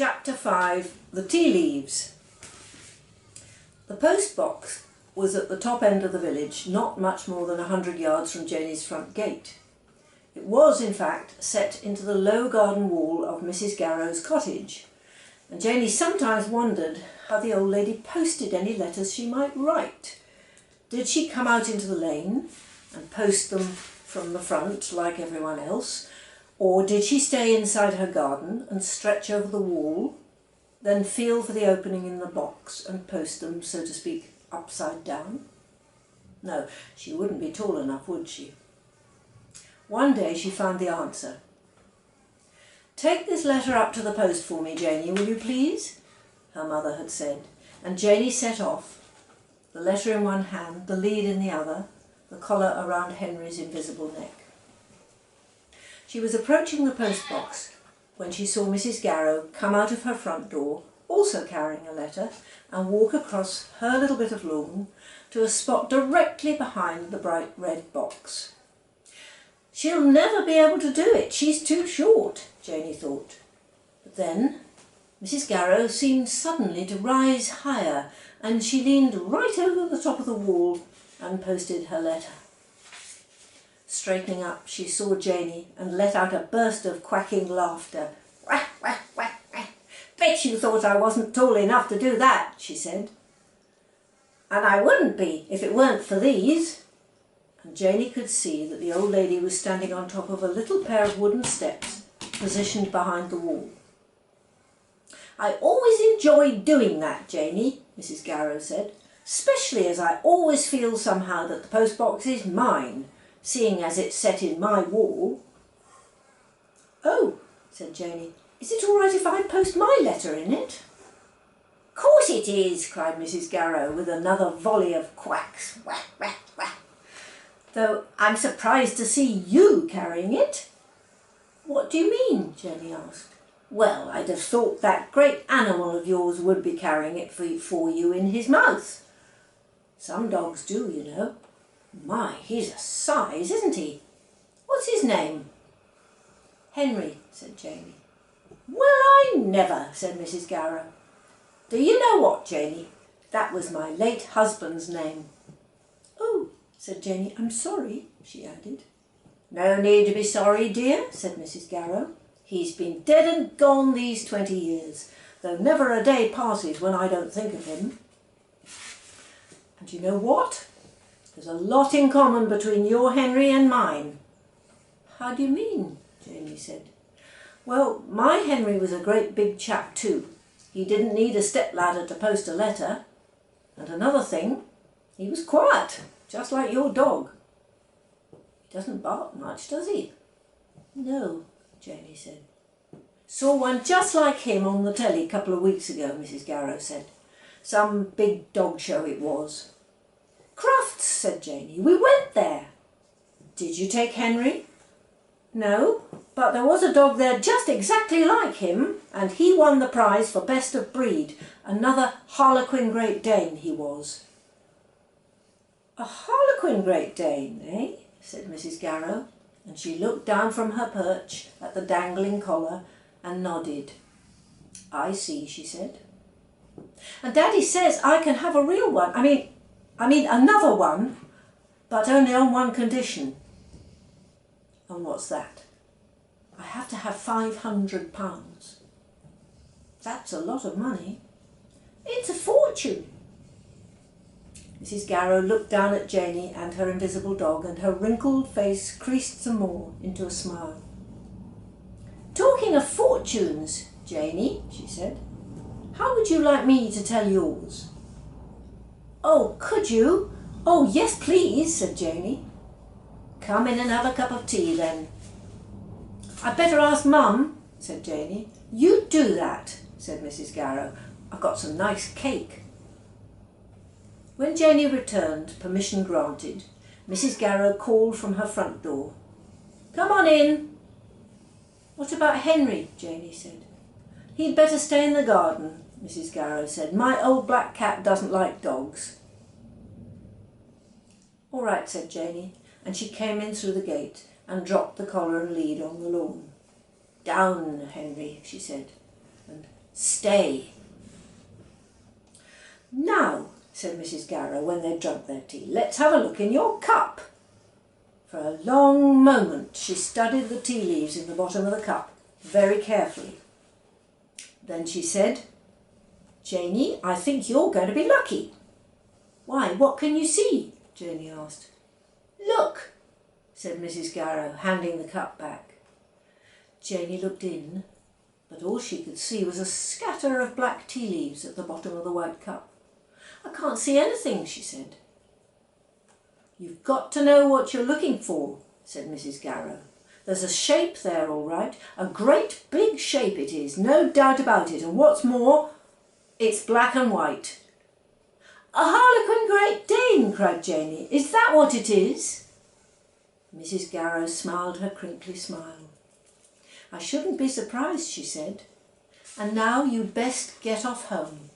Chapter 5, The Tea Leaves. The post box was at the top end of the village, not much more than 100 yards from Janie's front gate. It was, in fact, set into the low garden wall of Mrs Garrow's cottage, and Janie sometimes wondered how the old lady posted any letters she might write. Did she come out into the lane and post them from the front like everyone else, or did she stay inside her garden and stretch over the wall, then feel for the opening in the box and post them, so to speak, upside down? No, she wouldn't be tall enough, would she? One day she found the answer. "Take this letter up to the post for me, Janie, will you please?" her mother had said, and Janie set off, the letter in one hand, the lead in the other, the collar around Henry's invisible neck. She was approaching the post box when she saw Mrs Garrow come out of her front door, also carrying a letter, and walk across her little bit of lawn to a spot directly behind the bright red box. "She'll never be able to do it, she's too short," Janie thought. But then Mrs Garrow seemed suddenly to rise higher, and she leaned right over the top of the wall and posted her letter. Straightening up, she saw Janie and let out a burst of quacking laughter. "Quack, quack, quack, quack. Bet you thought I wasn't tall enough to do that," she said. "And I wouldn't be if it weren't for these." And Janie could see that the old lady was standing on top of a little pair of wooden steps positioned behind the wall. "I always enjoy doing that, Janie," Mrs Garrow said, "especially as I always feel somehow that the post box is mine, seeing as it's set in my wall." "Oh," said Janie, "is it all right if I post my letter in it?" "Course it is," cried Mrs Garrow with another volley of quacks. Whack, whack, whack. "Though I'm surprised to see you carrying it." "What do you mean?" Janie asked. "Well, I'd have thought that great animal of yours would be carrying it for you in his mouth. Some dogs do, you know. My, he's a size, isn't he? What's his name?" "Henry," said Janie. "Well, I never," said Mrs Garrow. "Do you know what, Janie? That was my late husband's name." "Oh," said Janie, "I'm sorry," she added. "No need to be sorry, dear," said Mrs Garrow. "He's been dead and gone these 20 years, though never a day passes when I don't think of him. And you know what? There's a lot in common between your Henry and mine." "How do you mean?" Janie said. "Well, my Henry was a great big chap too. He didn't need a stepladder to post a letter. And another thing, he was quiet, just like your dog. He doesn't bark much, does he?" "No," Janie said. "Saw one just like him on the telly a couple of weeks ago," Mrs Garrow said. "Some big dog show it was." "Crufts," said Janie. "We went there." "Did you take Henry?" "No, but there was a dog there just exactly like him, and he won the prize for best of breed. Another Harlequin Great Dane he was." "A Harlequin Great Dane, eh?" said Mrs Garrow, and she looked down from her perch at the dangling collar and nodded. "I see," she said. "And Daddy says I can have a real one. I mean another one, but only on one condition." "And what's that?" "I have to have £500. "That's a lot of money." "It's a fortune." Mrs Garrow looked down at Janie and her invisible dog, and her wrinkled face creased some more into a smile. "Talking of fortunes, Janie," she said, "how would you like me to tell yours?" "Oh, could you? Oh, yes, please," said Janie. "Come in and have a cup of tea, then." "I'd better ask Mum," said Janie. "You do that," said Mrs Garrow. "I've got some nice cake." When Janie returned, permission granted, Mrs Garrow called from her front door. "Come on in." "What about Henry?" Janie said. "He'd better stay in the garden," Mrs Garrow said. "My old black cat doesn't like dogs." "All right," said Janie, and she came in through the gate and dropped the collar and lead on the lawn. "Down, Henry," she said, and Stay. Now, said Mrs Garrow when they'd drunk their tea, let's have a look in your cup. For a long moment she studied the tea leaves in the bottom of the cup very carefully. Then she said, Janie, I think you're going to be lucky. Why, what can you see? Janie asked. Look, said Mrs Garrow, handing the cup back. Janie looked in, but all she could see was a scatter of black tea leaves at the bottom of the white cup. I can't see anything, she said. You've got to know what you're looking for, said Mrs Garrow. There's a shape there, all right. A great big shape it is, no doubt about it. And what's more, it's black and white. A Harlequin Great Dane, cried Janie. Is that what it is? Mrs Garrow smiled her crinkly smile. I shouldn't be surprised, she said. And now you'd best get off home.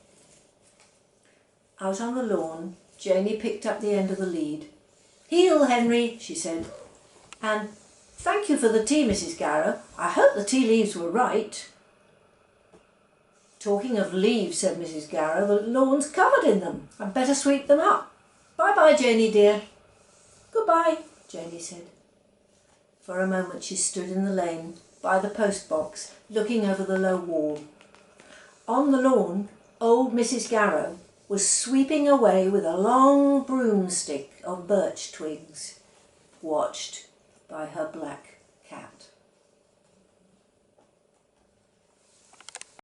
Out on the lawn, Janie picked up the end of the lead. Heel, Henry, she said. And thank you for the tea, Mrs Garrow. I hope the tea leaves were right. Talking of leaves, said Mrs Garrow, the lawn's covered in them. I'd better sweep them up. Bye-bye, Janie dear. Goodbye, Janie said. For a moment she stood in the lane, by the post box, looking over the low wall. On the lawn, old Mrs Garrow was sweeping away with a long broomstick of birch twigs, watched by her black cat.